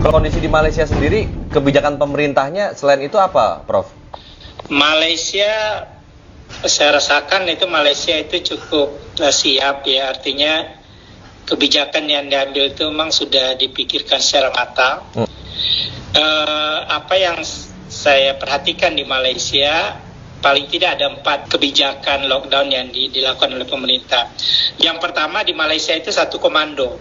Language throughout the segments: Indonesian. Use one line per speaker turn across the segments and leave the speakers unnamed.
Kalau kondisi di Malaysia sendiri, kebijakan pemerintahnya selain itu apa, Prof?
Malaysia, saya rasakan itu Malaysia itu cukup siap ya, artinya kebijakan yang diambil itu memang sudah dipikirkan secara matang. Apa yang saya perhatikan di Malaysia, paling tidak ada 4 kebijakan lockdown yang dilakukan oleh pemerintah. Yang pertama di Malaysia itu satu komando.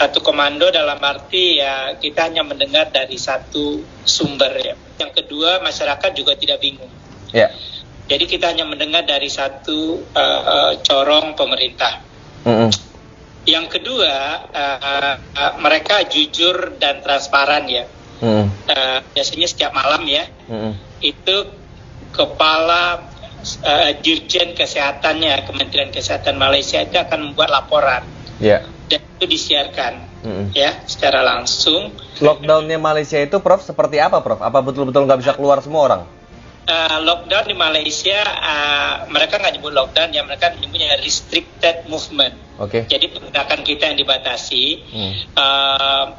Satu komando dalam arti ya kita hanya mendengar dari satu sumber ya. Yang kedua, masyarakat juga tidak bingung.
Ya.
Jadi kita hanya mendengar dari satu corong pemerintah. Yang kedua, mereka jujur dan transparan ya. Biasanya setiap malam ya, itu kepala Dirjen Kesehatannya, Kementerian Kesehatan Malaysia itu akan membuat laporan.
Ya.
Dan itu disiarkan ya secara langsung.
Lockdownnya Malaysia itu, Prof, seperti apa, Prof? Apa betul-betul nggak bisa keluar semua orang?
Lockdown di Malaysia, mereka nggak nyebut lockdown ya, mereka nyebutnya restricted movement. Jadi pergerakan kita yang dibatasi.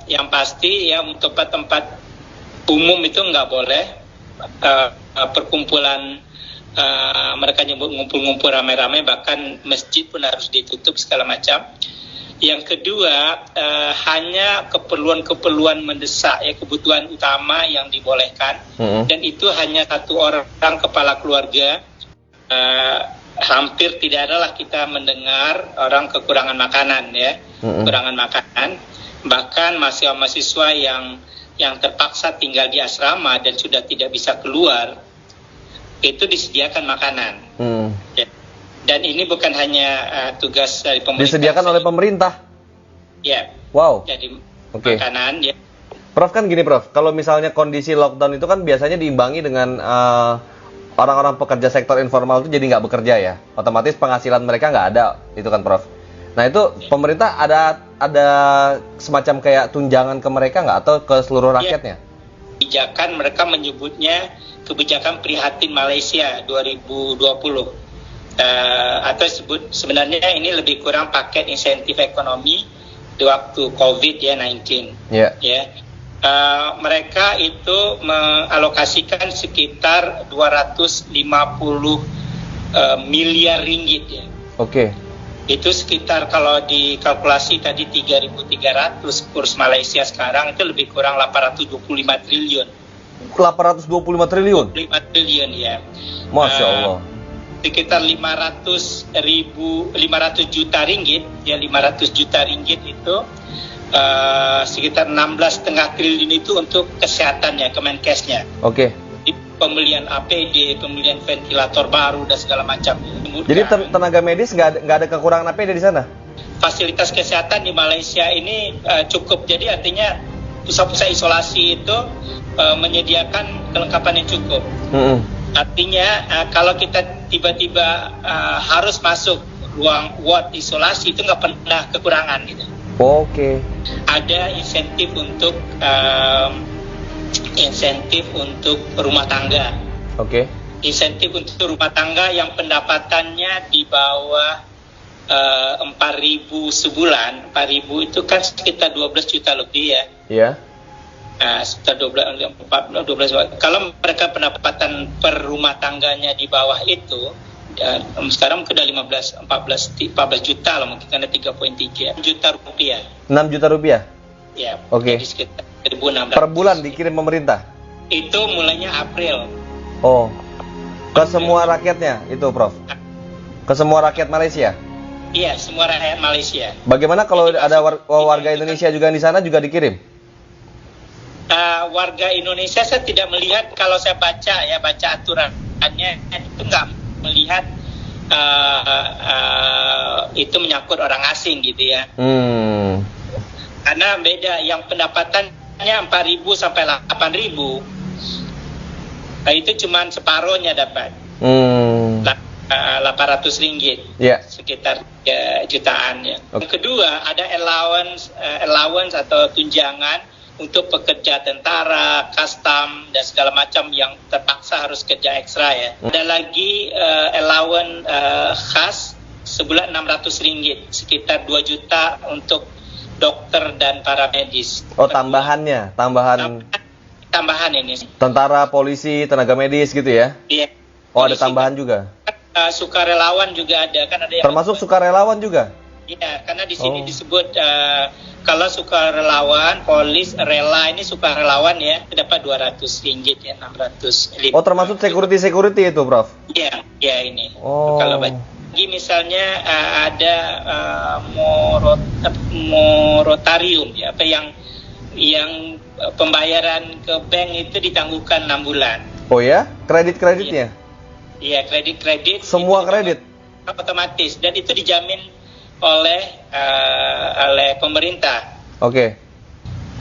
Yang pasti ya untuk tempat umum itu nggak boleh perkumpulan. Mereka nyebut ngumpul-ngumpul ramai-ramai, bahkan masjid pun harus ditutup segala macam. Yang kedua, hanya keperluan-keperluan mendesak ya, kebutuhan utama yang dibolehkan, dan itu hanya satu orang kepala keluarga. Hampir tidak adalah kita mendengar orang kekurangan makanan ya, kekurangan makanan. Bahkan mahasiswa yang terpaksa tinggal di asrama dan sudah tidak bisa keluar, itu disediakan makanan. Ya. Dan ini bukan hanya tugas dari pemerintah.
Disediakan oleh pemerintah?
Ya.
Wow.
Jadi makanan ya.
Prof, kan gini, Prof. Kalau misalnya kondisi lockdown itu kan biasanya diimbangi dengan orang-orang pekerja sektor informal itu jadi nggak bekerja ya. Otomatis penghasilan mereka nggak ada, itu kan, Prof. Nah itu pemerintah ada semacam kayak tunjangan ke mereka nggak, atau ke seluruh rakyatnya?
Kebijakan mereka menyebutnya kebijakan prihatin Malaysia 2020. Atau sebenarnya ini lebih kurang paket insentif ekonomi di waktu COVID-19. Ya. Mereka itu mengalokasikan sekitar 250 miliar ringgit ya. Itu sekitar kalau dikalkulasi tadi 3.300 kurs Malaysia sekarang itu lebih kurang 825 triliun.
825 triliun?
5 triliun ya.
Masya Allah.
Sekitar 500 juta ringgit ya, 500 juta ringgit itu sekitar 16,5 triliun itu untuk kesehatannya, Kemenkesnya. Pembelian APD, pembelian ventilator baru dan segala macam.
Jadi tenaga medis nggak ada kekurangan APD di sana?
Fasilitas kesehatan di Malaysia ini cukup. Jadi artinya pusat-pusat isolasi itu menyediakan kelengkapan yang cukup. Artinya kalau kita tiba-tiba harus masuk ruang ward isolasi itu nggak pernah kekurangan gitu. Ada insentif untuk rumah tangga. Insentif untuk rumah tangga yang pendapatannya di bawah 4.000 sebulan. 4.000 itu kan sekitar 12 juta lebih ya.
Iya.
Sekitar 12. Kalau mereka pendapatan per rumah tangganya di bawah itu, sekarang sudah 14 juta lah, mungkin karena 3,3 juta rupiah.
6 juta rupiah?
Ya. Jadi sekitar 1.600.
Per bulan dikirim pemerintah?
Itu mulainya April.
Ke semua rakyatnya itu, Prof? Ke semua rakyat Malaysia?
Iya, semua rakyat Malaysia.
Bagaimana kalau ada warga Indonesia juga di sana juga dikirim?
Warga Indonesia saya tidak melihat, kalau saya baca aturannya itu nggak melihat itu menyangkut orang asing gitu ya. Karena beda, yang pendapatannya 4.000 sampai 8.000, itu cuma separohnya dapat. 800 ringgit, sekitar jutaan ya. Yang kedua, ada allowance atau tunjangan untuk pekerja tentara, custom dan segala macam yang terpaksa harus kerja ekstra ya. Ada lagi allowance khas sebulan 600 ringgit, sekitar 2 juta untuk dokter dan para medis.
Oh, tambahan
Tambahan ini.
tentara, polisi, tenaga medis gitu ya?
Iya.
Oh, ada
Polisi,
tambahan juga.
sukarelawan juga ada, kan ada yang
Termasuk sukarelawan juga?
Iya, karena di sini disebut kalau sukarelawan, polis rela, ini sukarelawan ya, dapat 200 ringgit ya, 600.
Oh, termasuk security itu, Prof?
Iya, iya ini.
Oh.
Kalau lagi misalnya ada moratorium ya, apa yang pembayaran ke bank itu ditangguhkan 6 bulan.
Oh ya? Kreditnya?
Iya, kredit.
Semua kredit?
Otomatis, dan itu dijamin oleh pemerintah.
Oke.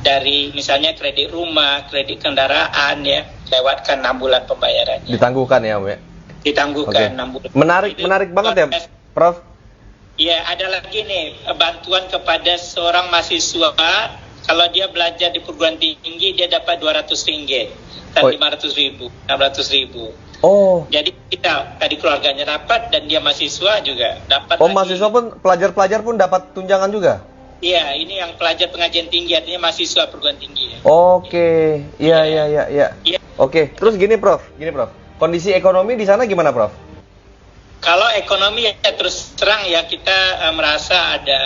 Dari misalnya kredit rumah, kredit kendaraan ya, lewatkan 6 bulan pembayarannya.
Ditangguhkan ya, Bu?
Ditangguhkan 6 bulan.
Menarik banget ya, Prof?
Iya, ada lagi nih bantuan kepada seorang mahasiswa. Kalau dia belajar di perguruan tinggi, dia dapat 200 ringgit dan 500 ribu, 600 ribu.
Oh.
Jadi kita tadi keluarganya dapat dan dia mahasiswa juga dapat.
Oh, mahasiswa pun, pelajar pun dapat tunjangan juga?
Iya, ini yang pelajar pengajian tinggi, artinya mahasiswa perguruan tinggi. Ya.
Oke, iya. Oke, terus gini Prof. Kondisi ekonomi di sana gimana, Prof?
Kalau ekonomi ya terus terang ya kita merasa ada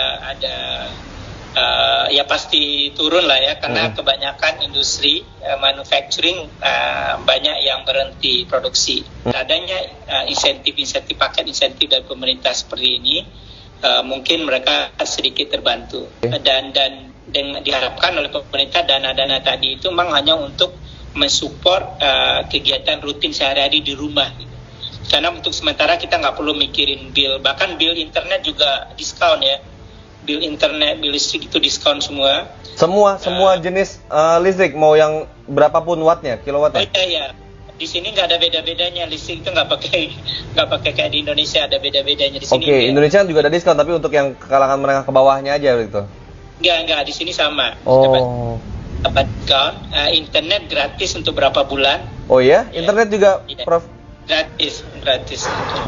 ya pasti turun lah ya, karena kebanyakan industri manufacturing banyak yang berhenti produksi. Adanya insentif paket insentif dari pemerintah seperti ini, mungkin mereka sedikit terbantu. Dan diharapkan oleh pemerintah dana-dana tadi itu memang hanya untuk mensupport kegiatan rutin sehari-hari di rumah. Karena untuk sementara kita nggak perlu mikirin bill, bahkan bill internet juga diskon ya. Bill internet, bill listrik itu diskon semua.
Semua jenis listrik, mau yang berapapun wattnya, kilowattnya?
Iya. Di sini nggak ada beda-bedanya, listrik itu nggak pakai kayak di Indonesia, ada beda-bedanya di sini.
Oke, Indonesia juga ada diskon, tapi untuk yang kalangan menengah ke bawahnya aja gitu.
Nggak, di sini sama.
Oh.
Dapat diskon, internet gratis untuk berapa bulan.
Oh ya? Internet juga, Prof?
Gratis.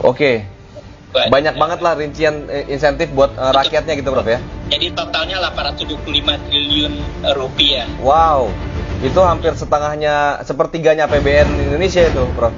Oke. Banyak banget lah rincian insentif buat rakyatnya gitu, Prof ya.
Jadi totalnya 825 triliun rupiah.
Wow. Itu hampir sepertiganya APBN Indonesia itu, Prof.